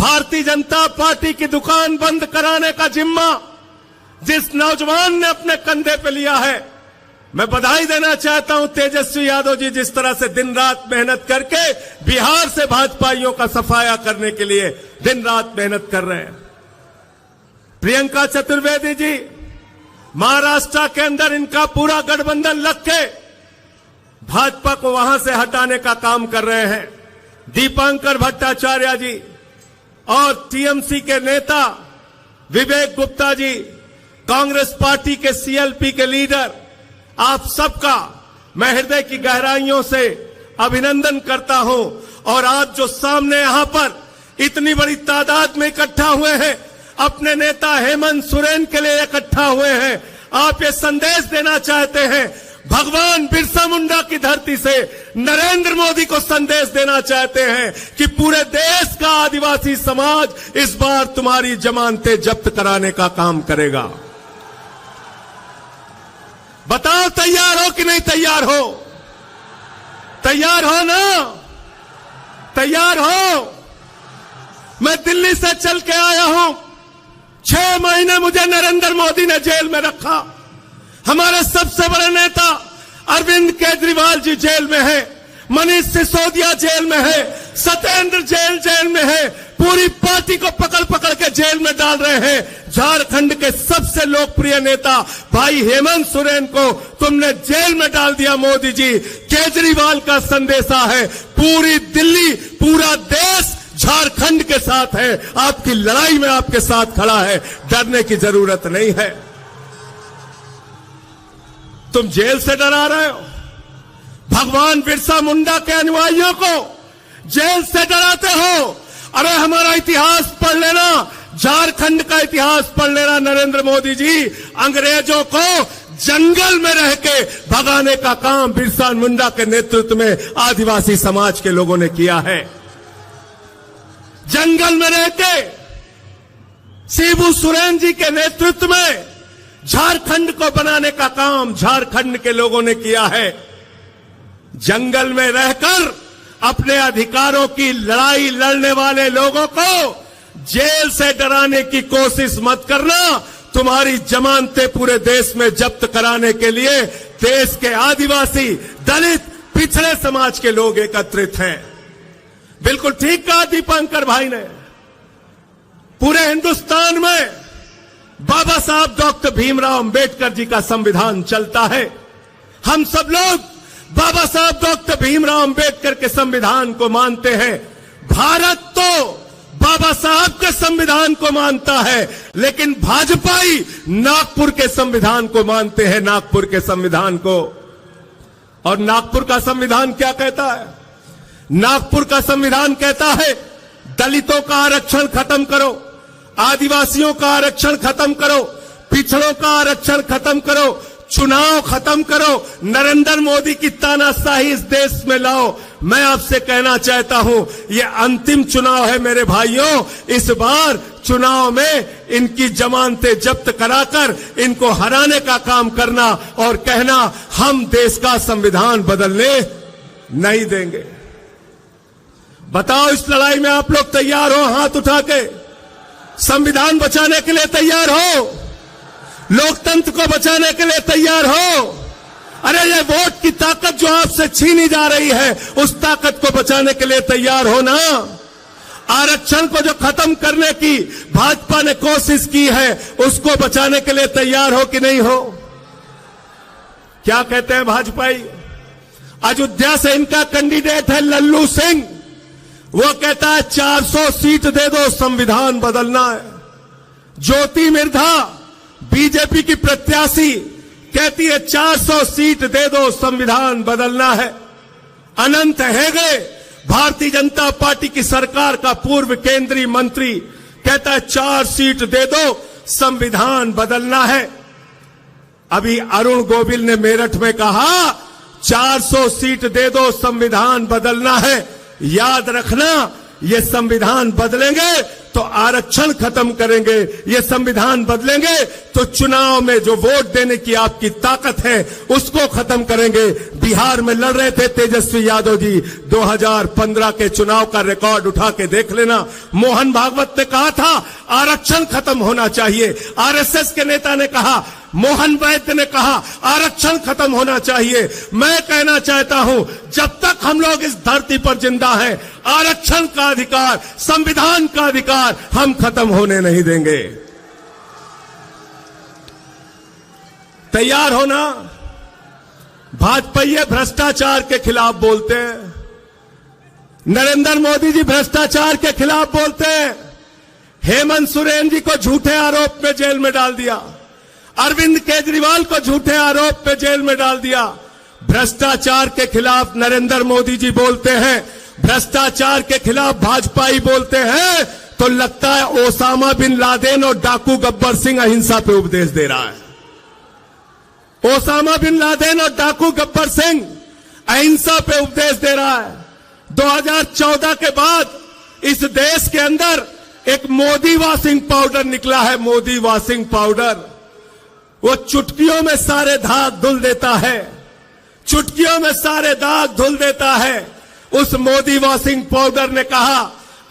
Bharatiya Janata party की दुकान बंद कराने का जिम्मा जिस नौजवान ने अपने कंधे पे लिया है, मैं बधाई देना चाहता हूं तेजस्वी यादव जी, जिस तरह से दिन रात मेहनत करके बिहार से भाजपाइयों का सफाया करने के लिए दिन रात मेहनत कर रहे हैं। प्रियंका चतुर्वेदी जी महाराष्ट्र के अंदर इनका पूरा गठबंधन लग के भाजपा को वहां से हटाने का काम कर रहे हैं। दीपांकर भट्टाचार्य जी और टीएमसी के नेता विवेक गुप्ता जी, कांग्रेस पार्टी के सीएलपी के लीडर, आप सबका मैं हृदय की गहराइयों से अभिनंदन करता हूं। और आज जो सामने यहां पर इतनी बड़ी तादाद में इकट्ठा हुए हैं, अपने नेता हेमंत सोरेन के लिए इकट्ठा हुए हैं, आप ये संदेश देना चाहते हैं, भगवान बिरसा मुंडा की धरती से नरेंद्र मोदी को संदेश देना चाहते हैं कि पूरे देश का आदिवासी समाज इस बार तुम्हारी जमानतें जब्त कराने का काम करेगा। बताओ तैयार हो कि नहीं तैयार हो? तैयार हो ना? तैयार हो? मैं दिल्ली से चल के आया हूं, 6 महीने मुझे नरेंद्र मोदी ने जेल में रखा। हमारे सबसे बड़े नेता अरविंद केजरीवाल जी जेल में है, मनीष सिसोदिया जेल में है, सत्येंद्र जेल में है, पूरी पार्टी को पकड़ पकड़ के जेल में डाल रहे हैं। झारखंड के सबसे लोकप्रिय नेता भाई हेमंत सोरेन को तुमने जेल में डाल दिया मोदी जी। केजरीवाल का संदेशा है, पूरी दिल्ली, पूरा देश झारखंड के साथ है, आपकी लड़ाई में आपके साथ खड़ा है, डरने की जरूरत नहीं है। तुम जेल से डरा रहे हो, भगवान बिरसा मुंडा के अनुयायियों को जेल से डराते हो। अरे हमारा इतिहास पढ़ लेना, झारखंड का इतिहास पढ़ लेना नरेंद्र मोदी जी। अंग्रेजों को जंगल में रह के भगाने का काम बिरसा मुंडा के नेतृत्व में आदिवासी समाज के लोगों ने किया है। जंगल में रह के शिबू सोरेन जी के नेतृत्व में झारखंड को बनाने का काम झारखंड के लोगों ने किया है। जंगल में रहकर अपने अधिकारों की लड़ाई लड़ने वाले लोगों को जेल से डराने की कोशिश मत करना। तुम्हारी जमानतें पूरे देश में जब्त कराने के लिए देश के आदिवासी, दलित, पिछड़े समाज के लोग एकत्रित हैं। बिल्कुल ठीक कहा दीपांकर भाई ने, पूरे हिंदुस्तान में बाबा साहब डॉक्टर भीमराव अंबेडकर जी का संविधान चलता है। हम सब लोग बाबा साहब डॉक्टर भीमराव अंबेडकर के संविधान को मानते हैं। भारत तो बाबा साहब के संविधान को मानता है, लेकिन भाजपाई नागपुर के संविधान को मानते हैं, नागपुर के संविधान को। और नागपुर का संविधान क्या कहता है? नागपुर का संविधान कहता है दलितों का आरक्षण खत्म करो, आदिवासियों का आरक्षण खत्म करो, पिछड़ों का आरक्षण खत्म करो, चुनाव खत्म करो, नरेंद्र मोदी की तानाशाही इस देश में लाओ। मैं आपसे कहना चाहता हूं, ये अंतिम चुनाव है मेरे भाइयों। इस बार चुनाव में इनकी जमानतें जब्त कराकर इनको हराने का काम करना और कहना हम देश का संविधान बदलने नहीं देंगे। बताओ, इस लड़ाई में आप लोग तैयार हो? हाथ उठा के संविधान बचाने के लिए तैयार हो? लोकतंत्र को बचाने के लिए तैयार हो? अरे ये वोट की ताकत जो आपसे छीनी जा रही है, उस ताकत को बचाने के लिए तैयार हो ना? आरक्षण को जो खत्म करने की भाजपा ने कोशिश की है, उसको बचाने के लिए तैयार हो कि नहीं हो? क्या कहते हैं भाजपाई? अयोध्या से इनका कैंडिडेट है लल्लू सिंह, वो कहता है 400 सीट दे दो, संविधान बदलना है। ज्योति मिर्धा बीजेपी की प्रत्याशी कहती है 400 सीट दे दो, संविधान बदलना है। अनंत हेगड़े भारतीय जनता पार्टी की सरकार का पूर्व केंद्रीय मंत्री कहता है 4 सीट दे दो, संविधान बदलना है। अभी अरुण गोविल ने मेरठ में कहा 400 सीट दे दो, संविधान बदलना है। याद रखना, ये संविधान बदलेंगे तो आरक्षण खत्म करेंगे, ये संविधान बदलेंगे तो चुनाव में जो वोट देने की आपकी ताकत है उसको खत्म करेंगे। बिहार में लड़ रहे थे तेजस्वी यादव जी, 2015 के चुनाव का रिकॉर्ड उठा के देख लेना। मोहन भागवत ने कहा था आरक्षण खत्म होना चाहिए, आरएसएस के नेता ने कहा, मोहन वैद्य ने कहा आरक्षण खत्म होना चाहिए। मैं कहना चाहता हूं जब तक हम लोग इस धरती पर जिंदा हैं, आरक्षण का अधिकार, संविधान का अधिकार हम खत्म होने नहीं देंगे। तैयार होना। भाजपा भ्रष्टाचार के खिलाफ बोलते हैं, नरेंद्र मोदी जी भ्रष्टाचार के खिलाफ बोलते हैं। हेमंत सोरेन जी को झूठे आरोप में जेल में डाल दिया, अरविंद केजरीवाल को झूठे आरोप में जेल में डाल दिया। भ्रष्टाचार के खिलाफ नरेंद्र मोदी जी बोलते हैं, भ्रष्टाचार के खिलाफ भाजपा ही बोलते हैं, तो लगता है ओसामा बिन लादेन और डाकू गब्बर सिंह अहिंसा पे उपदेश दे रहा है। ओसामा बिन लादेन और डाकू गब्बर सिंह अहिंसा पे उपदेश दे रहा है। 2014 के बाद इस देश के अंदर एक मोदी वॉशिंग पाउडर निकला है, मोदी वॉशिंग पाउडर। वो चुटकियों में सारे दाग धुल देता है, चुटकियों में सारे दाग धुल देता है। उस मोदी वॉशिंग पाउडर ने कहा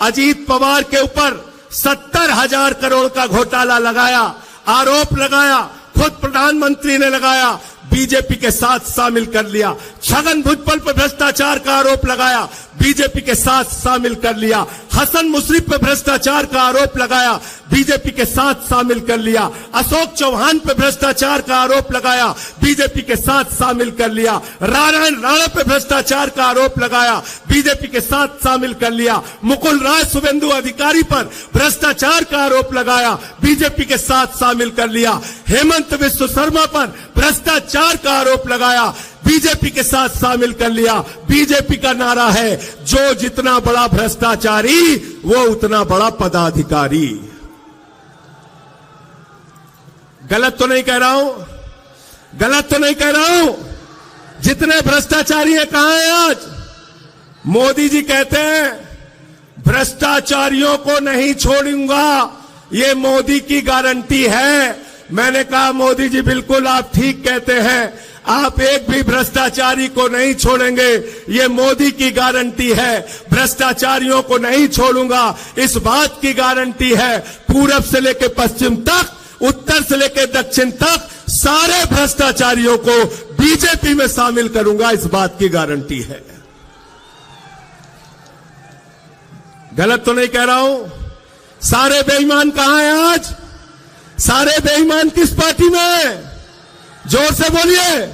अजीत पवार के ऊपर 70,000 करोड़ का घोटाला लगाया, आरोप लगाया, खुद प्रधानमंत्री ने लगाया, बीजेपी के साथ शामिल कर लिया। छगन भुजबल पर भ्रष्टाचार का आरोप लगाया, बीजेपी के साथ शामिल कर लिया। हसन मुशर्रफ पर भ्रष्टाचार का आरोप लगाया, बीजेपी के साथ शामिल कर लिया। अशोक चौहान पर भ्रष्टाचार का आरोप लगाया, बीजेपी के साथ शामिल कर लिया। नारायण राणा पर भ्रष्टाचार का आरोप लगाया, बीजेपी के साथ शामिल कर लिया। मुकुल राय शुभेंदु अधिकारी पर भ्रष्टाचार का आरोप लगाया, बीजेपी के साथ शामिल कर लिया। हेमंत बिस्व शर्मा पर भ्रष्टाचार का आरोप लगाया, बीजेपी के साथ शामिल कर लिया। बीजेपी का नारा है जो जितना बड़ा भ्रष्टाचारी वो उतना बड़ा पदाधिकारी। गलत तो नहीं कह रहा हूं, गलत तो नहीं कह रहा हूं। जितने भ्रष्टाचारी हैं कहां हैं आज? मोदी जी कहते हैं भ्रष्टाचारियों को नहीं छोड़ूंगा, ये मोदी की गारंटी है। मैंने कहा मोदी जी बिल्कुल आप ठीक कहते हैं, आप एक भी भ्रष्टाचारी को नहीं छोड़ेंगे, ये मोदी की गारंटी है। भ्रष्टाचारियों को नहीं छोड़ूंगा, इस बात की गारंटी है। पूरब से लेकर पश्चिम तक, उत्तर से लेकर दक्षिण तक सारे भ्रष्टाचारियों को बीजेपी में शामिल करूंगा, इस बात की गारंटी है। गलत तो नहीं कह रहा हूं। सारे बेईमान कहां हैं आज? सारे बेईमान किस पार्टी में हैं? जोर से बोलिए,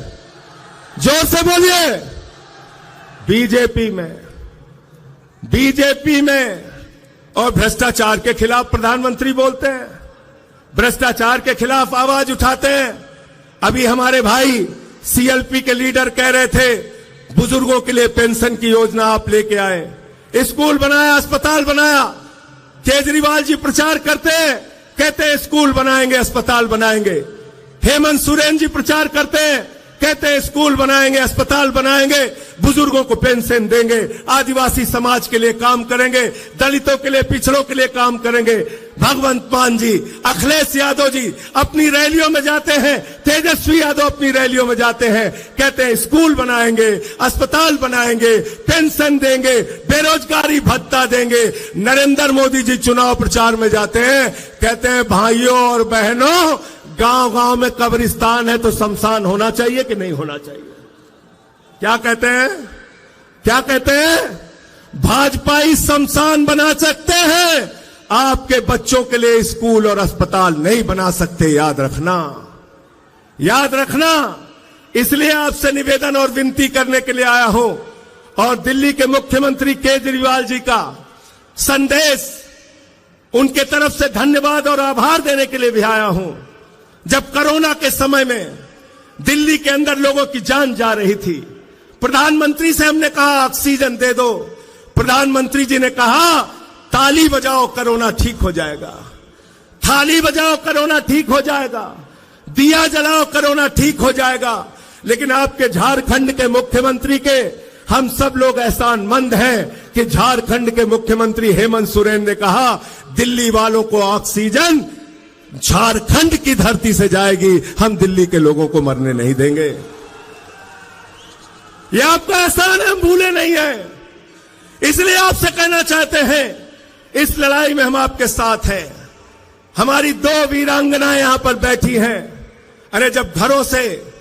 जोर से बोलिए। बीजेपी में, बीजेपी में। और भ्रष्टाचार के खिलाफ प्रधानमंत्री बोलते हैं, भ्रष्टाचार के खिलाफ आवाज उठाते हैं। अभी हमारे भाई सीएलपी के लीडर कह रहे थे बुजुर्गों के लिए पेंशन की योजना आप लेके आए, स्कूल बनाया, अस्पताल बनाया। केजरीवाल जी प्रचार करते हैं, कहते हैं स्कूल बनाएंगे, अस्पताल बनाएंगे। हेमंत सोरेन जी प्रचार करते हैं, कहते हैं स्कूल बनाएंगे, अस्पताल बनाएंगे, बुजुर्गों को पेंशन देंगे, आदिवासी समाज के लिए काम करेंगे, दलितों के लिए, पिछड़ों के लिए काम करेंगे। भगवंत मान जी, अखिलेश यादव जी अपनी रैलियों में जाते हैं, तेजस्वी यादव अपनी रैलियों में जाते हैं, कहते हैं स्कूल बनाएंगे, अस्पताल बनाएंगे, पेंशन देंगे, बेरोजगारी भत्ता देंगे। नरेंद्र मोदी जी चुनाव प्रचार में जाते हैं, कहते हैं भाइयों और बहनों, गांव गांव में कब्रिस्तान है तो शमशान होना चाहिए कि नहीं होना चाहिए? क्या कहते हैं? क्या कहते हैं? भाजपाई शमशान बना सकते हैं, आपके बच्चों के लिए स्कूल और अस्पताल नहीं बना सकते। याद रखना, याद रखना। इसलिए आपसे निवेदन और विनती करने के लिए आया हूं, और दिल्ली के मुख्यमंत्री केजरीवाल जी का संदेश, उनके तरफ से धन्यवाद और आभार देने के लिए भी आया हूं। जब कोरोना के समय में दिल्ली के अंदर लोगों की जान जा रही थी, प्रधानमंत्री से हमने कहा ऑक्सीजन दे दो, प्रधानमंत्री जी ने कहा ताली बजाओ कोरोना ठीक हो जाएगा, थाली बजाओ कोरोना ठीक हो जाएगा, दिया जलाओ कोरोना ठीक हो जाएगा। लेकिन आपके झारखंड के मुख्यमंत्री के हम सब लोग एहसानमंद हैं कि झारखंड के मुख्यमंत्री हेमंत सोरेन ने कहा दिल्ली वालों को ऑक्सीजन झारखंड की धरती से जाएगी, हम दिल्ली के लोगों को मरने नहीं देंगे। यह आपका एहसान है, हम भूले नहीं है। इसलिए आपसे कहना चाहते हैं, इस लड़ाई में हम आपके साथ हैं। हमारी 2 वीरांगनाएं यहां पर बैठी हैं। अरे जब घरों से